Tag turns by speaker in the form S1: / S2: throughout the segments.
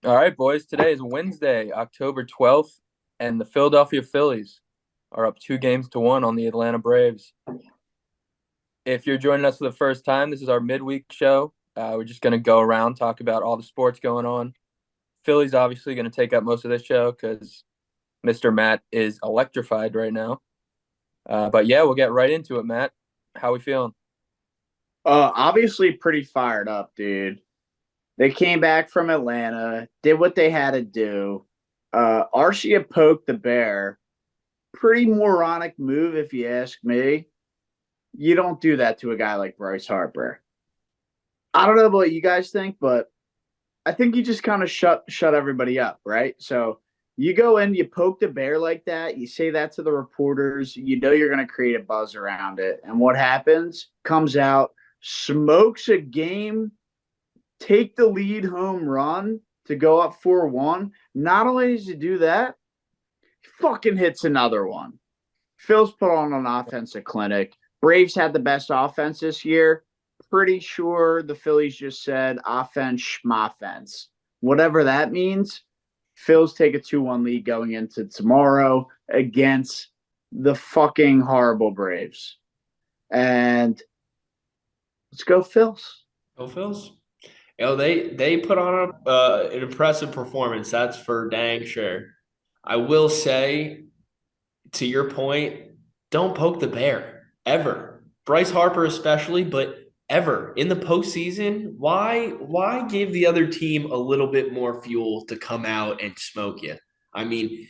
S1: All right, boys. Today is Wednesday, October 12th, and the Philadelphia Phillies are up 2-1 on the Atlanta Braves. If you're joining us for the first time, this is our midweek show. We're just going to go around, talk about all the sports going on. Philly's obviously going to take up most of this show because Mr. Matt is electrified right now. But yeah, we'll get right into it, Matt. How we feeling?
S2: Obviously pretty fired up, dude. They came back from Atlanta, did what they had to do. Arcia poked the bear. Pretty moronic move, if you ask me. You don't do that to a guy like Bryce Harper. I don't know what you guys think, but I think you just kind of shut everybody up, right? So you go in, you poke the bear like that, you say that to the reporters, you know you're going to create a buzz around it. And what happens? Comes out, smokes a game, take the lead home run to go up 4-1. Not only does he do that, he fucking hits another one. Phil's put on an offensive clinic. Braves had the best offense this year. Pretty sure the Phillies just said offense, schmoffense. Whatever that means, Phil's take a 2-1 lead going into tomorrow against the fucking horrible Braves. And let's go, Phils.
S3: Go Phils. They put on an impressive performance. That's for dang sure. I will say, to your point, don't poke the bear ever. Bryce Harper especially, but ever in the postseason, why give the other team a little bit more fuel to come out and smoke you? I mean,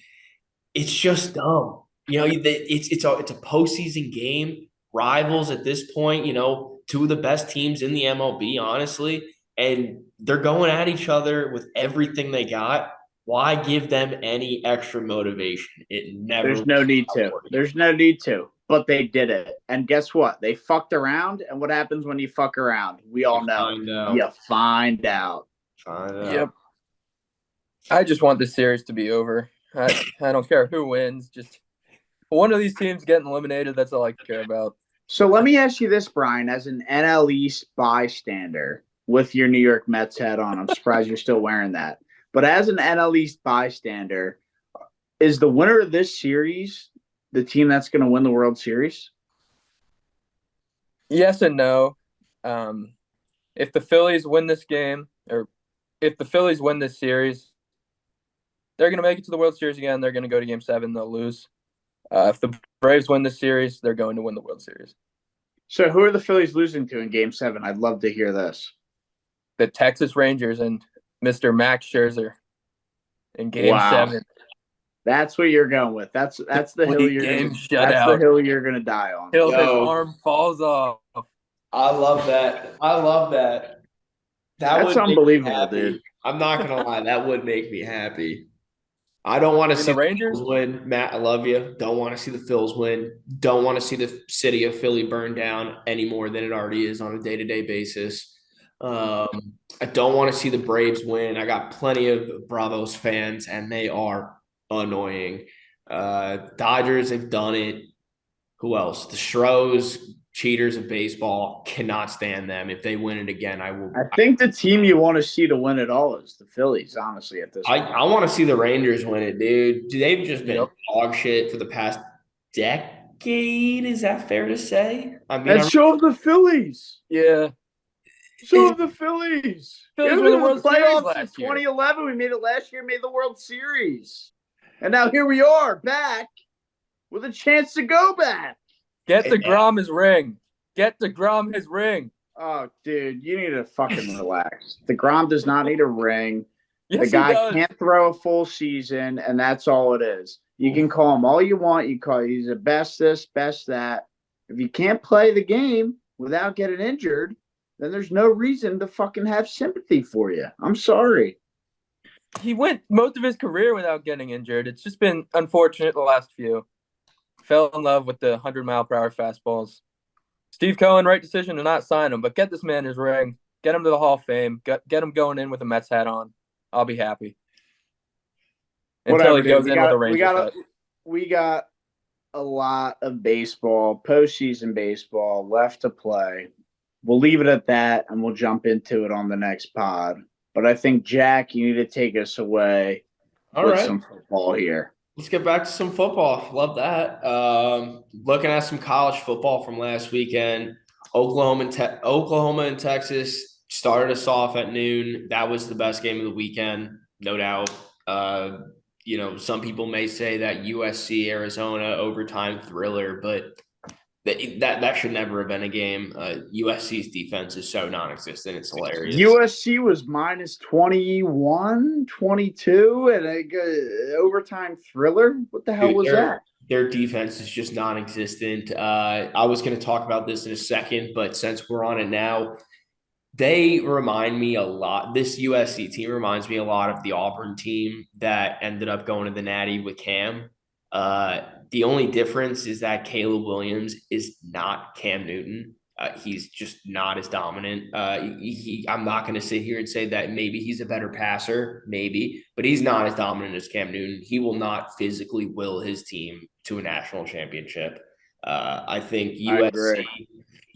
S3: it's just dumb. It's a postseason game. Rivals at this point, two of the best teams in the MLB, honestly, and they're going at each other with everything they got. Why give them any extra motivation? It never.
S2: There's no need to. There's no need to. But they did it. And guess what? They fucked around. And what happens when you fuck around? We all know. You find out.
S1: Yep. I just want this series to be over. I don't care who wins. Just one of these teams getting eliminated. That's all I care about.
S2: So let me ask you this, Brian, as an NL East bystander with your New York Mets hat on. I'm surprised you're still wearing that. But as an NL East bystander, is the winner of this series the team that's going to win the World Series?
S1: Yes and no. If the Phillies win this game, or if the Phillies win this series, they're going to make it to the World Series again. They're going to go to Game 7. They'll lose. If the Braves win this series, they're going to win the World Series.
S2: So who are the Phillies losing to in Game 7? I'd love to hear this.
S1: The Texas Rangers and Mr. Max Scherzer in Game 7.
S2: That's what you're going with. That's the hill you're going to die on.
S1: Till his arm falls off.
S3: I love that.
S2: That's unbelievable, dude.
S3: I'm not gonna lie, that would make me happy. I don't want to see
S1: the Rangers
S3: win. Matt, I love you. Don't want to see the Phils win. Don't want to see the city of Philly burn down any more than it already is on a day-to-day basis. I don't want to see the Braves win. I got plenty of Bravos fans, and they are annoying. Dodgers have done it. Who else? The Stros, cheaters of baseball, cannot stand them. If they win it again, I will.
S2: I think the team you want to see to win it all is the Phillies, honestly, at this point.
S3: I want to see the Rangers win it, dude. They've just been dog shit for the past decade. Is that fair to say?
S2: Show the Phillies.
S1: Yeah.
S2: Show the Phillies.
S1: Phillies won the World Series
S2: last in 2011. We made it last year, made the World Series. And now here we are, back with a chance to go back.
S1: Get DeGrom his ring. Get DeGrom his ring.
S2: Oh, dude, you need to fucking relax. DeGrom does not need a ring.
S1: Yes,
S2: the guy can't throw a full season, and that's all it is. You can call him all you want. He's the best this, best that. If you can't play the game without getting injured, then there's no reason to fucking have sympathy for you. I'm sorry.
S1: He went most of his career without getting injured. It's just been unfortunate the last few. Fell in love with the 100-mile-per-hour fastballs. Steve Cohen, right decision to not sign him, but get this man his ring. Get him to the Hall of Fame. Get him going in with a Mets hat on. I'll be happy. Until he goes in with a Rangers hat.
S2: We got a lot of baseball, postseason baseball left to play. We'll leave it at that, and we'll jump into it on the next pod. But I think, Jack, you need to take us away
S3: All
S2: with
S3: right.
S2: some football here.
S3: Let's get back to some football. Love that. Looking at some college football from last weekend. Oklahoma and Texas started us off at noon. That was the best game of the weekend, no doubt. Some people may say that USC Arizona overtime thriller, but that should never have been a game. USC's defense is so non-existent. It's hilarious.
S2: USC was minus 21, 22, and a overtime thriller. What the hell was that?
S3: Their defense is just non-existent. I was going to talk about this in a second, but since we're on it now, they remind me a lot. This USC team reminds me a lot of the Auburn team that ended up going to the Natty with Cam. The only difference is that Caleb Williams is not Cam Newton. He's just not as dominant. I'm not going to sit here and say that maybe he's a better passer, maybe, but he's not as dominant as Cam Newton. He will not physically will his team to a national championship. I think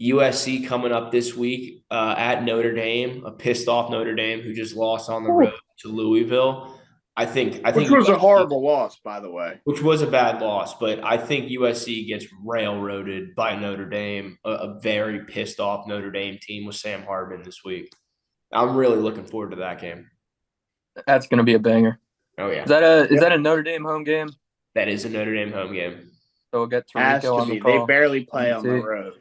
S3: USC coming up this week at Notre Dame, a pissed off Notre Dame who just lost on the road to Louisville.
S2: Which was a horrible loss, by the way.
S3: Which was a bad loss, but I think USC gets railroaded by Notre Dame, a very pissed off Notre Dame team with Sam Hartman this week. I'm really looking forward to that game.
S1: That's going to be a banger.
S3: Oh yeah.
S1: Is that a Notre Dame home game?
S3: That is a Notre Dame home game.
S1: So we'll get Tarico on the call.
S2: They barely play on the road.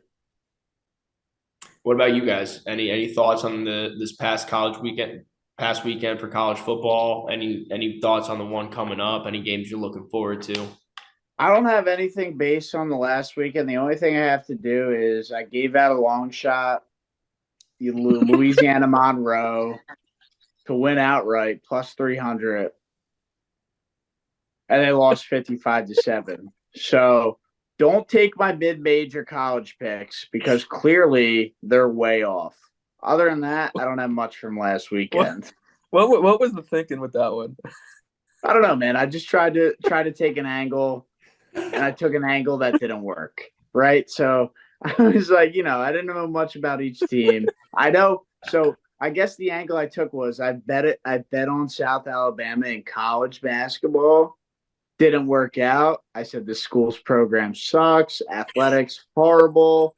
S3: What about you guys? Any thoughts on this past weekend for college football? Any thoughts on the one coming up? Any games you're looking forward to?
S2: I don't have anything based on the last weekend. The only thing I have to do is I gave out a long shot, Louisiana Monroe to win outright plus 300, and they lost 55-7. So don't take my mid-major college picks because clearly they're way off. Other than that, I don't have much from last weekend.
S1: What was the thinking with that one?
S2: I don't know, man. I just tried to take an angle, and I took an angle that didn't work. Right, so I was like, I didn't know much about each team. I know, so I guess the angle I took was I bet on South Alabama in college basketball. Didn't work out. I said the school's program sucks. Athletics horrible.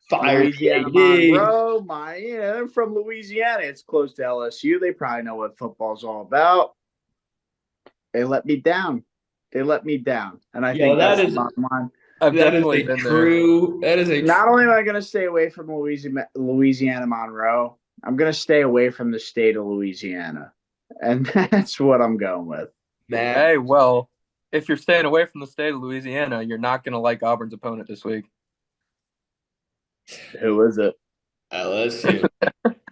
S2: Louisiana Monroe, they're from Louisiana. It's close to LSU. They probably know what football's all about. They let me down. And I think that's the bottom line.
S3: That is a
S2: Not only am I going to stay away from Louisiana Monroe, I'm going to stay away from the state of Louisiana. And that's what I'm going with.
S3: Man.
S1: Hey, well, if you're staying away from the state of Louisiana, you're not going to like Auburn's opponent this week.
S2: Who is it?
S3: LSU.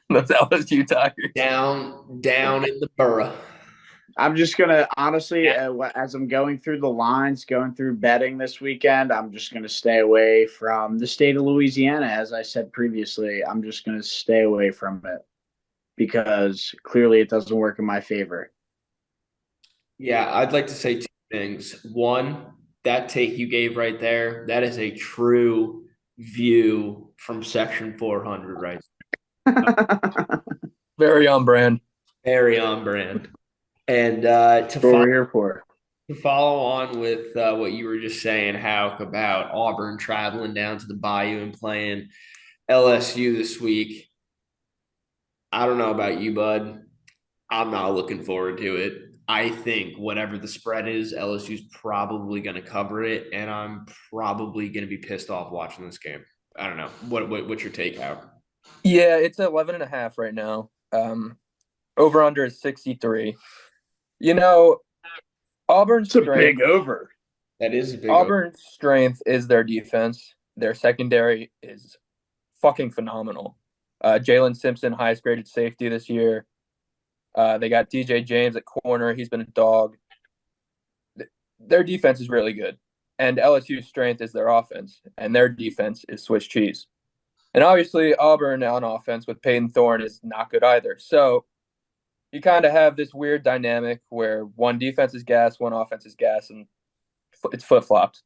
S1: Those LSU Tigers.
S3: Down in the borough.
S2: I'm just going to, honestly, as I'm going through the lines, going through betting this weekend, I'm just going to stay away from the state of Louisiana. As I said previously, I'm just going to stay away from it because clearly it doesn't work in my favor.
S3: Yeah, I'd like to say two things. One, that take you gave right there, that is a true view from Section 400, right?
S1: Very on brand.
S3: Very on brand. And
S2: to
S3: follow on with what you were just saying, Hauck, about Auburn traveling down to the Bayou and playing LSU this week. I don't know about you, bud. I'm not looking forward to it. I think whatever the spread is, LSU's probably going to cover it, and I'm probably going to be pissed off watching this game. I don't know. What's your take, Hauck?
S1: Yeah, it's 11.5 right now. Over under is 63. Auburn's
S2: strength. A big over.
S3: That is a big
S1: Auburn's strength is their defense. Their secondary is fucking phenomenal. Jalen Simpson, highest graded safety this year. They got DJ James at corner. He's been a dog. Their defense is really good. And LSU's strength is their offense. And their defense is Swiss cheese. And obviously, Auburn on offense with Peyton Thorne is not good either. So you kind of have this weird dynamic where one defense is gas, one offense is gas, and it's flip-flopped.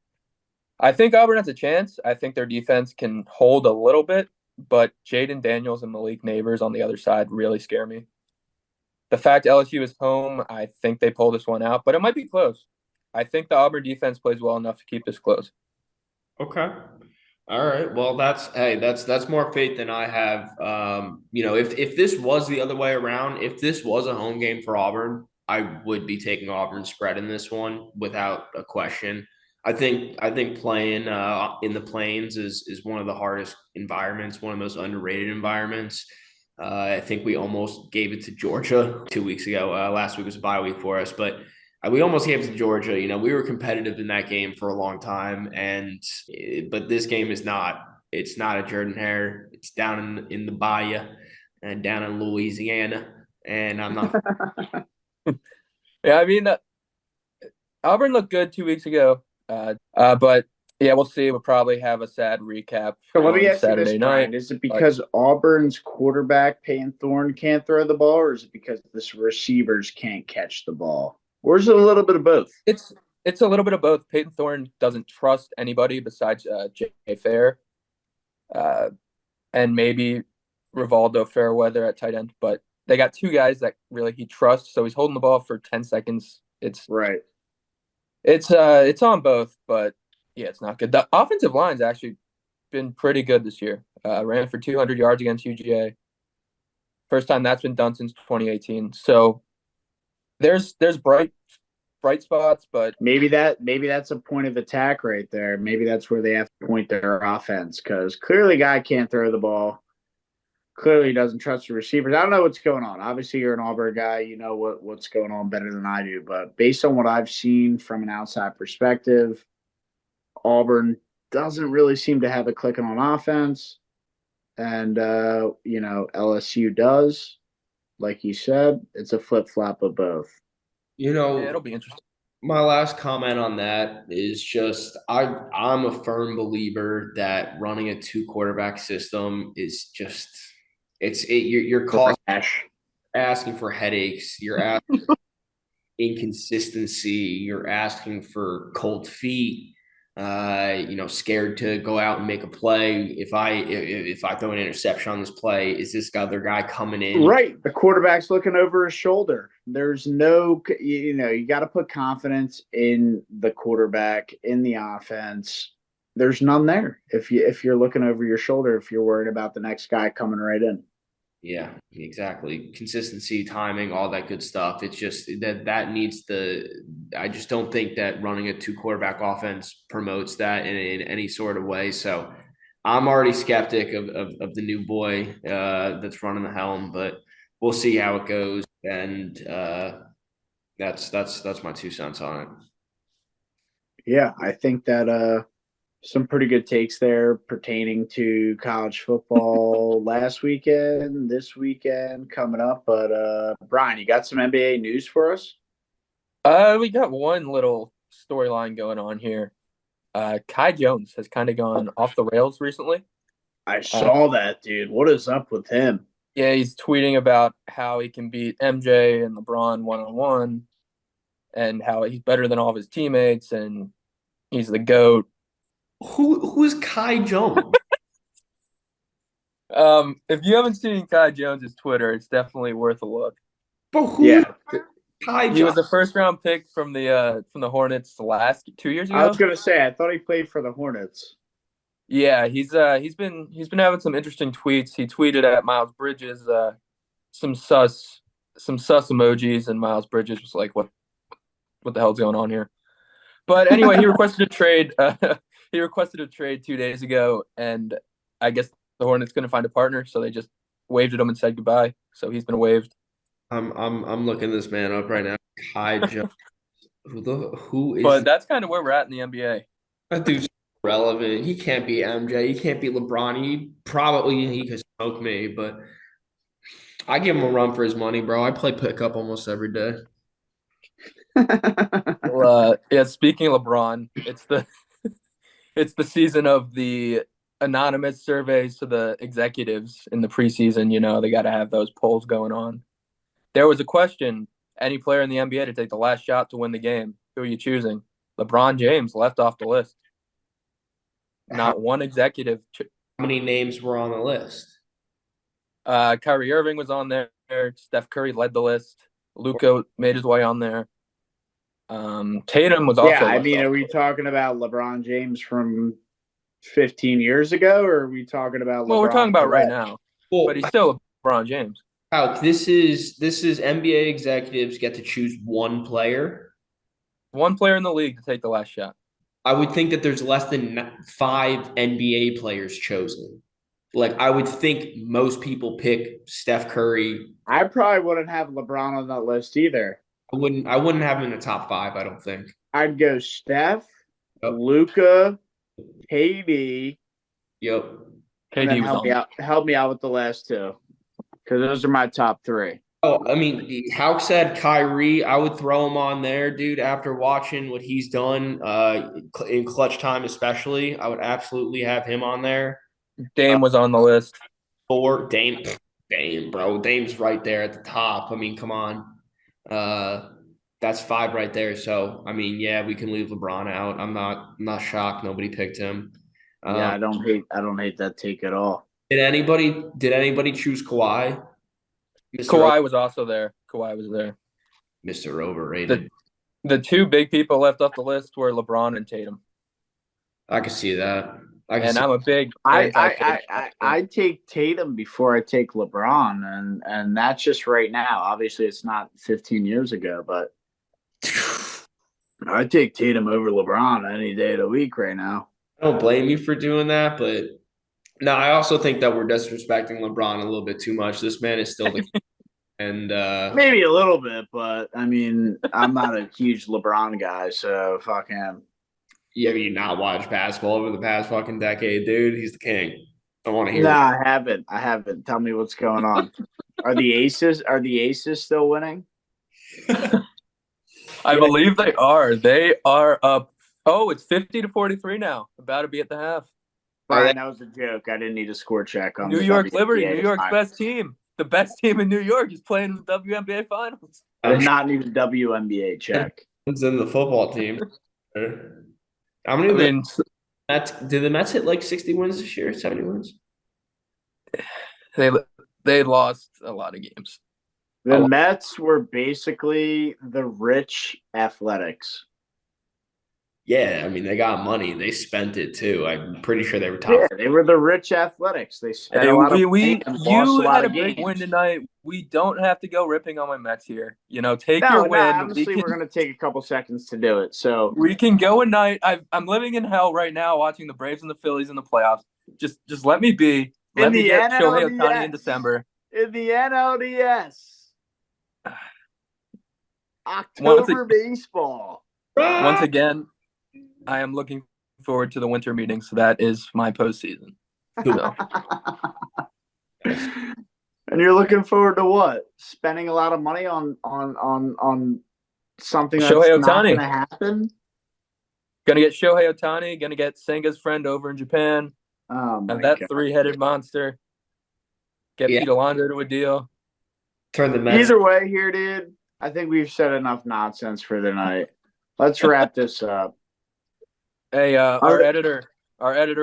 S1: I think Auburn has a chance. I think their defense can hold a little bit, but Jaden Daniels and Malik Neighbors on the other side really scare me. the fact LSU is home, I think they pull this one out, but it might be close. I think the Auburn defense plays well enough to keep this close.
S3: Okay. All right. Well, that's more faith than I have. If this was the other way around, if this was a home game for Auburn, I would be taking Auburn spread in this one without a question. I think playing in the Plains is one of the hardest environments, one of the most underrated environments. I think we almost gave it to Georgia 2 weeks ago. Last week was a bye week for us, but we almost gave it to Georgia. We were competitive in that game for a long time, but this game is not. It's not a Jordan Hare. It's down in the Bayou and down in Louisiana, and I'm not.
S1: Yeah, I mean, Auburn looked good 2 weeks ago, but yeah, we'll see. We'll probably have a sad recap
S2: So let me
S1: on
S2: ask you
S1: Saturday
S2: this,
S1: night.
S2: Brian. Is it because Auburn's quarterback, Payton Thorne, can't throw the ball, or is it because the receivers can't catch the ball? Or is it a little bit of both?
S1: It's a little bit of both. Payton Thorne doesn't trust anybody besides Jay Fair, and maybe Rivaldo Fairweather at tight end, but they got two guys that really he trusts, so he's holding the ball for 10 seconds. It's
S2: Right.
S1: It's on both, but yeah, it's not good. The offensive line's actually been pretty good this year. Ran for 200 yards against UGA. First time that's been done since 2018. So there's bright spots, but
S2: Maybe that's a point of attack right there. Maybe that's where they have to point their offense, because clearly guy can't throw the ball. Clearly doesn't trust the receivers. I don't know what's going on. Obviously, you're an Auburn guy. You know what's going on better than I do. But based on what I've seen from an outside perspective, Auburn doesn't really seem to have a clicking on offense. And, LSU does. Like you said, it's a flip-flop of both.
S1: yeah, it'll be interesting.
S3: My last comment on that is just I'm a firm believer that running a two quarterback system is just you're asking for headaches. You're asking inconsistency. You're asking for cold feet. Scared to go out and make a play. If I throw an interception on this play, is this other guy coming in?
S2: Right. The quarterback's looking over his shoulder. There's no, you got to put confidence in the quarterback, in the offense. There's none there if you're looking over your shoulder, if you're worried about the next guy coming right in.
S3: Yeah, exactly. Consistency, timing, all that good stuff. It's just that needs I just don't think that running a two quarterback offense promotes that in any sort of way. So I'm already skeptic of the new boy that's running the helm, but we'll see how it goes. And that's my 2 cents on it.
S2: Yeah, I think that some pretty good takes there pertaining to college football last weekend, this weekend coming up. But Brian, you got some NBA news for us?
S1: We got one little storyline going on here. Kai Jones has kind of gone off the rails recently.
S2: I saw that, dude. What is up with him?
S1: Yeah, he's tweeting about how he can beat MJ and LeBron one-on-one, and how he's better than all of his teammates, and he's the GOAT.
S3: Who's Kai Jones?
S1: If you haven't seen Kai Jones's Twitter, it's definitely worth a look.
S3: But who?
S2: Yeah.
S3: Kai
S1: He
S3: Jones
S1: was a first-round pick from the Hornets last 2 years ago.
S2: I was gonna say, I thought he played for the Hornets.
S1: Yeah, he's been having some interesting tweets. He tweeted at Miles Bridges some sus emojis, and Miles Bridges was like, "What the hell's going on here?" But anyway, he requested a trade. He requested a trade 2 days ago, and I guess the Hornets couldn't find a partner, so they just waved at him and said goodbye. So he's been waived.
S3: I'm looking this man up right now. Kai Jones. Who is?
S1: But that's kind of where we're at in the NBA.
S3: That dude's relevant. He can't be MJ. He can't be LeBron. He could smoke me, but I give him a run for his money, bro. I play pickup almost every day.
S1: Well, yeah. Speaking of LeBron, it's the season of the anonymous surveys to the executives in the preseason. They got to have those polls going on. There was a question: any player in the NBA to take the last shot to win the game? Who are you choosing? LeBron James left off the list. Not one executive.
S3: How many names were on the list?
S1: Kyrie Irving was on there. Steph Curry led the list. Luka made his way on there. Tatum was also.
S2: Yeah, I
S1: left
S2: mean,
S1: off.
S2: are we talking about LeBron James from 15 years ago, or are we talking about
S1: Well, we're talking
S2: LeBron
S1: about right
S2: today?
S1: now,
S3: Well,
S1: but he's still LeBron James.
S3: How this is NBA executives get to choose one player.
S1: One player in the league to take the last shot.
S3: I would think that there's less than 5 NBA players chosen. Like I would think most people pick Steph Curry.
S2: I probably wouldn't have LeBron on that list either.
S3: I wouldn't have him in the top 5, I don't think.
S2: I'd go Steph,
S3: Yep.
S2: Luka, KD,
S3: Yep.
S2: and then
S1: KD was on.
S2: help me out with the last two, because those are my top 3.
S3: Oh, I mean, Hauk said Kyrie. I would throw him on there, dude. After watching what he's done in clutch time, especially, I would absolutely have him on there.
S1: Dame was on the list.
S3: 4, Dame, bro. Dame's right there at the top. I mean, come on. That's 5 right there. So, I mean, yeah, we can leave LeBron out. I'm not shocked nobody picked him.
S2: Yeah, I don't hate that take at all.
S3: Did anybody choose Kawhi?
S1: Kawhi was also there. Kawhi was there.
S3: Mr. Overrated.
S1: The two big people left off the list were LeBron and Tatum.
S3: I can see that.
S1: And I'm a big
S2: I take Tatum before I take LeBron, and that's just right now. Obviously, it's not 15 years ago, but I take Tatum over LeBron any day of the week right now.
S3: I don't blame you for doing that, but no, I also think that we're disrespecting LeBron a little bit too much. This man is still the and
S2: Maybe a little bit, but I mean, I'm not a huge LeBron guy, so fuck him.
S3: yeah, have you not watched basketball over the past fucking decade, dude? He's the king. I want to hear
S2: No,
S3: it.
S2: I haven't. Tell me what's going on. Are the Aces still winning?
S1: I believe they are. They are up. Oh, it's 50-43 now. About to be at the half.
S2: Brian, that was a joke. I didn't need a score check on
S1: New
S2: the
S1: York
S2: WNBA
S1: Liberty, New York's
S2: Finals.
S1: best team. The best team in New York is playing in the WNBA Finals.
S2: I did not need a WNBA check.
S3: It's in the football team. How many
S1: I
S3: of the
S1: mean,
S3: Mets did the Mets hit like 60 wins this year? 70 wins?
S1: they lost a lot of games.
S2: The Mets were basically the rich Athletics.
S3: Yeah, I mean they got money. They spent it too. I'm pretty sure they were top.
S2: Yeah, they were the rich Athletics. They spent
S1: Hey,
S2: a lot of money and lost a
S1: you
S2: lot
S1: had a
S2: of
S1: big
S2: games.
S1: win tonight. We don't have to go ripping on my Mets here. You know, take
S2: No,
S1: your win.
S2: honestly, we're going to take a couple seconds to do it. So
S1: We can go a night. I'm living in hell right now watching the Braves and the Phillies in the playoffs. Just let me be. Let me get Shohei Ohtani in December.
S2: In the NLDS. October baseball.
S1: Once again, I am looking forward to the winter meetings. So that is my postseason. So.
S2: And you're looking forward to what? Spending a lot of money on something that's
S1: Shohei
S2: not
S1: Ohtani.
S2: going to happen?
S1: Gonna get Shohei Ohtani. Gonna get Senga's friend over in Japan.
S2: Oh
S1: Have that
S2: God.
S1: 3-headed monster. Get Pete Alonso to a deal.
S3: Turn the Mets.
S2: Either way here, dude, I think we've said enough nonsense for the night. Let's wrap this up.
S1: Hey, our editor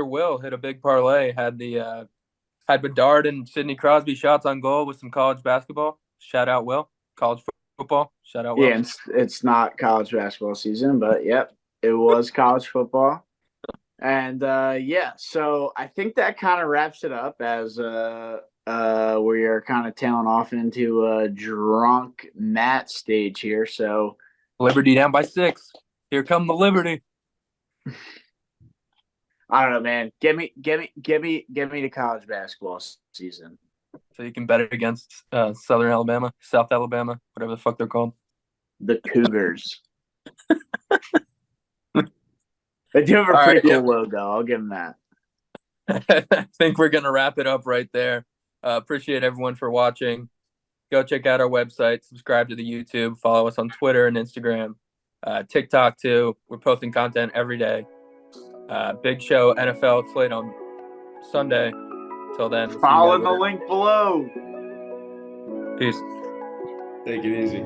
S1: Will hit a big parlay. Had Bedard and Sidney Crosby shots on goal with some college basketball. Shout out Will. College football. Shout out Will.
S2: Yeah, it's not college basketball season, but yep, it was college football. And so I think that kind of wraps it up as we are kind of tailing off into a drunk Matt stage here. So
S1: Liberty down by 6. Here come the Liberty.
S2: I don't know, man. Give me the college basketball season.
S1: So you can bet it against Southern Alabama, South Alabama, whatever the fuck they're called.
S2: The Cougars. They do have a pretty cool logo. I'll give them that.
S1: I think we're going to wrap it up right there. Appreciate everyone for watching. Go check out our website. Subscribe to the YouTube. Follow us on Twitter and Instagram. TikTok, too. We're posting content every day. Big show, NFL slate on Sunday. Till then.
S2: Follow the link below.
S1: Peace.
S3: Take it easy.